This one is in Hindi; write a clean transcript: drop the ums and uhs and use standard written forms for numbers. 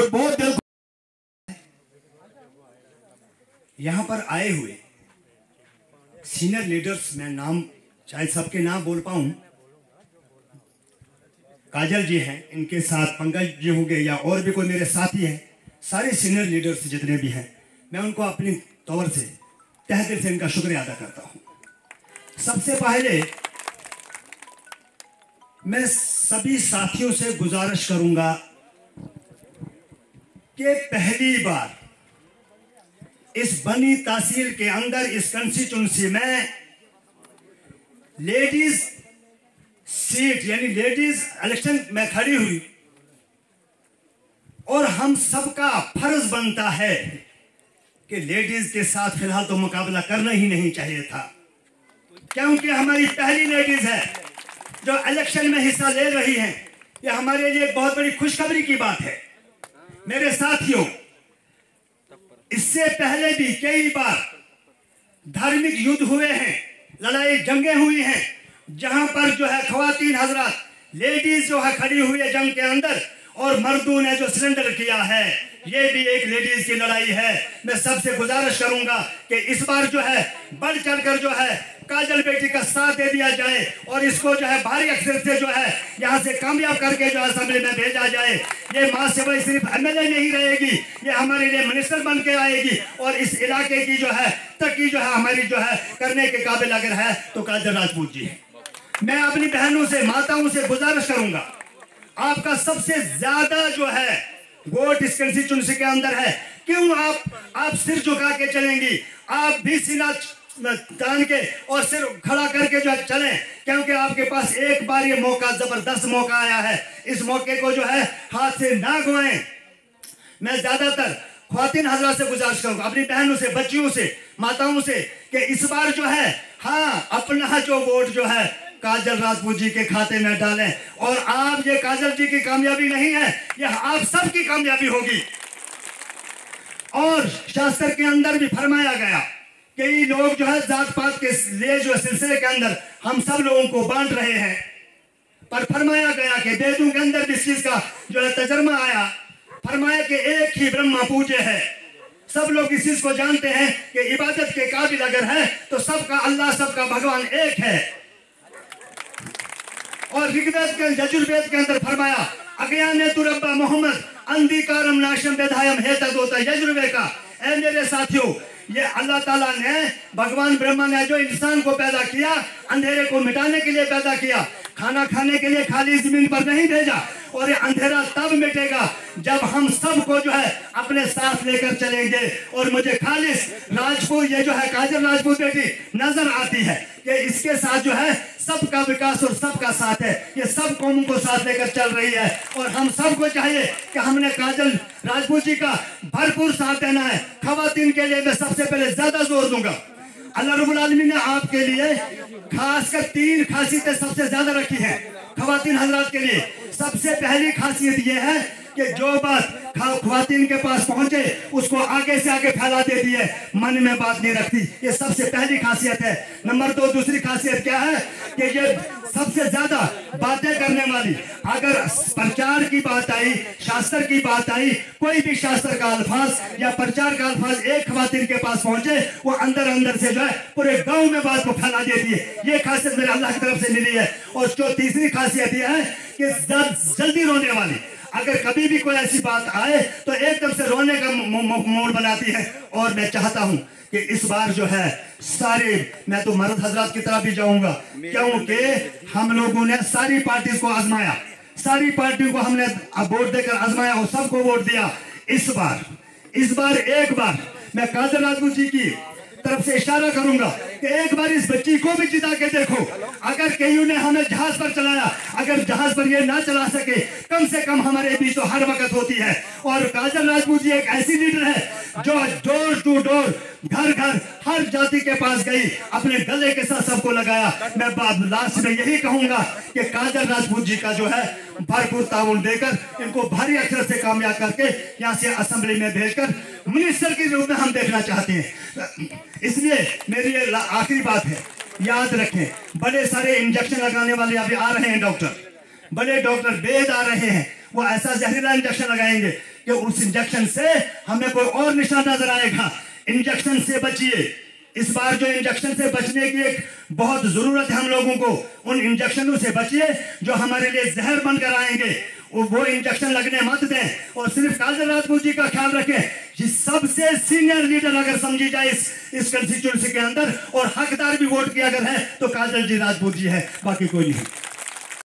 बहुत दिल यहाँ पर आए हुए सीनियर लीडर्स, मैं नाम शायद सबके नाम बोल पाऊं, काजल जी हैं, इनके साथ पंकज जी होंगे या और भी कोई मेरे साथी हैं, सारे सीनियर लीडर्स जितने भी हैं, मैं उनको अपनी तौर से तहे दिल से इनका शुक्रिया अदा करता हूं। सबसे पहले मैं सभी साथियों से गुजारिश करूंगा कि पहली बार इस बनी तहसील के अंदर इस कंस्टिट्यूंसी में लेडीज सीट यानी लेडीज इलेक्शन में खड़ी हुई और हम सबका फर्ज बनता है कि लेडीज के साथ फिलहाल तो मुकाबला करना ही नहीं चाहिए था, क्योंकि हमारी पहली लेडीज है जो इलेक्शन में हिस्सा ले रही हैं। यह हमारे लिए बहुत बड़ी खुशखबरी की बात है। मेरे साथियों, इससे पहले भी कई बार धार्मिक युद्ध हुए हैं, लड़ाई जंगें हुई हैं, जहां पर जो है ख्वातीन हजरात लेडीज जो है खड़ी हुई है जंग के अंदर, और मर्दों ने जो सरेंडर किया है, ये भी एक लेडीज की लड़ाई है। मैं सबसे गुजारिश करूंगा कि इस बार जो है बढ़ चढ़कर जो है काजल बेटी का साथ दे दिया जाए और इसको जो है भारी अक्षर से जो है यहाँ से कामयाब करके जो असेंबली में भेजा जाए। ये मां से भाई सिर्फ एमएलए नहीं रहेगी, ये हमारे लिए मिनिस्टर बन के आएगी और इस इलाके की जो है तरक्की जो है हमारी जो है करने के काबिल अगर है तो काजल राजपूत जी है। मैं अपनी बहनों से, माताओं से गुजारिश करूंगा, आपका सबसे ज्यादा जो है वोट इस कंस्टिट्यूंसी के अंदर है। क्यों आप सिर झुका के चलेंगी? आप भी सीना तान के और सिर खड़ा करके जो है चलें, क्योंकि आपके पास एक बार ये मौका, जबरदस्त मौका आया है। इस मौके को जो है हाथ से ना गवाएं। मैं ज्यादातर ख्वातीन हजरात से गुजारिश करूंगा, अपनी बहनों से, बच्चियों से, माताओं से, कि इस बार जो है हाँ अपना जो वोट जो है काजल राजपूत जी के खाते में डालें। और आप, ये काजल जी की कामयाबी नहीं है, यह आप सबकी कामयाबी होगी। और शास्त्र के अंदर भी फरमाया गया, कई लोग जो है जात पात के लिए जो सिलसिले के अंदर हम सब लोगों को बांट रहे हैं, पर फरमाया गया कि वेदों के अंदर भी इस चीज का जो है तजर्मा आया। फरमाया कि एक ही ब्रह्मा पूज्य है। सब लोग इस चीज को जानते हैं कि इबादत के काबिल अगर है तो सबका अल्लाह, सबका भगवान एक है। और ऋग्वेद के, यजुर्वेद के अंदर फरमाया, अज्ञाने तुरब्बा मोहम्मद अंधिकारम नाशम वेदायम हेता दोता यजुर्वेद का। ऐ मेरे साथियों, ये अल्लाह ताला ने, भगवान ब्रह्मा ने जो इंसान को पैदा किया, अंधेरे को मिटाने के लिए पैदा किया, खाना खाने के लिए खाली जमीन पर नहीं भेजा। और ये अंधेरा तब मिटेगा जब हम सबको जो है अपने साथ लेकर चलेंगे। और मुझे खालिस राजपूत, ये जो है काजल राजपूत बेटी नजर आती है कि इसके साथ जो है सबका विकास और सबका साथ है, ये सब कौमों को साथ लेकर चल रही है। और हम सबको चाहिए कि हमने काजल राजपूत जी का भरपूर साथ देना है। खवातीन के लिए मैं सबसे पहले ज्यादा जोर दूंगा। अल्लाह रब्बुल आलमीन ने आपके लिए खासकर 3 खासियतें सबसे ज्यादा रखी है खवातीन हजरात के लिए। सबसे पहली खासियत यह है कि जो बात खवातीन के पास पहुंचे उसको आगे से आगे फैला देती है, मन में बात नहीं रखती। ये सबसे पहली खासियत है। नंबर 2, दूसरी खासियत क्या है कि ये सबसे ज्यादा बातें करने वाली। अगर प्रचार की बात आई, शास्त्र की बात आई, कोई भी शास्त्र का अल्फाज या प्रचार का अल्फाज एक खवातीन के पास पहुंचे, वो अंदर अंदर से जो है पूरे गांव में बात को फैला देती है। ये खासियत मेरे अल्लाह की तरफ से मिली है। और जो तीसरी खासियत यह है कि जल्दी रोने वाली। अगर कभी भी कोई ऐसी बात आए तो एकदम से रोने का मूड बनाती है। और मैं चाहता हूं कि इस बार जो है सारे, मैं तो मर्द हजरात की तरफ भी जाऊंगा, क्योंकि हम लोगों ने सारी पार्टी को आजमाया, सारी पार्टियों को हमने वोट देकर आजमाया और सबको वोट दिया। इस बार एक बार मैं काजल राजपूत जी की तरफ से इशारा करूंगा कि एक बार इस बच्ची को भी जिता के देखो। अगर कहीं ने हमें जहाज पर चलाया, अगर जहाज पर ये ना चला सके, कम से कम हमारे बीच तो हर वक्त होती है। और काजल राजपूत जी एक ऐसी लीडर है जो डोर टू डोर, घर घर, हर जाति के पास गई, अपने गले के साथ सबको लगाया। मैं लास्ट में यही कहूंगा कि काजल राजपूत जी का जो है भरपूर ताउन देकर इनको भारी अक्षर से कामयाब करके यहाँ से असेंबली में भेजकर मिनिस्टर के रूप में हम देखना चाहते हैं। इसलिए मेरी ये आखिरी बात है, याद रखें, बड़े सारे इंजेक्शन लगाने वाले अभी आ रहे हैं डॉक्टर, बड़े डॉक्टर वेद आ रहे हैं, वो ऐसा जहरीला इंजेक्शन लगाएंगे कि उस इंजेक्शन से हमें कोई और निशान नजर आएगा। इंजेक्शन से बचिए। इस बार जो इंजेक्शन से बचने की एक बहुत जरूरत है हम लोगों को, उन इंजेक्शनों से बचिए जो हमारे लिए जहर बनकर आएंगे। वो इंजेक्शन लगने मत दें। और सिर्फ काजल राजपूत जी का ख्याल रखें, ये सबसे सीनियर लीडर अगर समझी जाए इस कंस्टिट्यूंसी के अंदर और हकदार भी वोट की अगर है तो काजल जी राजपूत जी है, बाकी कोई नहीं।